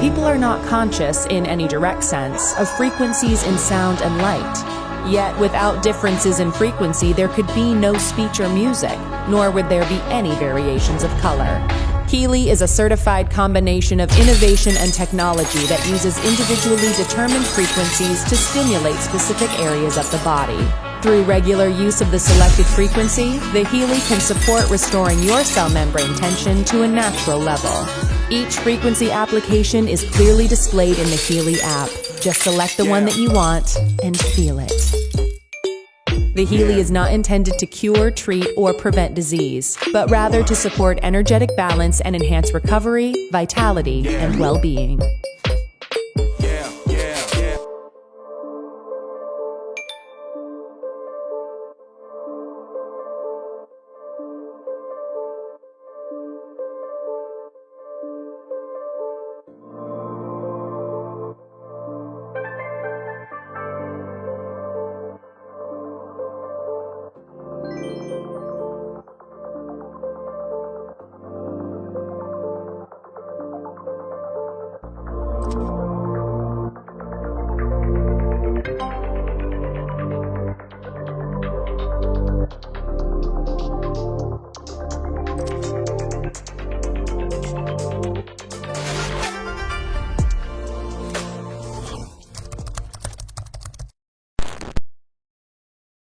People are not conscious, in any direct sense, of frequencies in sound and light. Yet, without differences in frequency, there could be no speech or music, nor would there be any variations of color. Healy is a certified combination of innovation and technology that uses individually determined frequencies to stimulate specific areas of the body. Through regular use of the selected frequency, the Healy can support restoring your cell membrane tension to a natural level. Each frequency application is clearly displayed in the Healy app. Just select the one that you want and feel it. The Healy is not intended to cure, treat, or prevent disease, but rather to support energetic balance and enhance recovery, vitality, and well-being.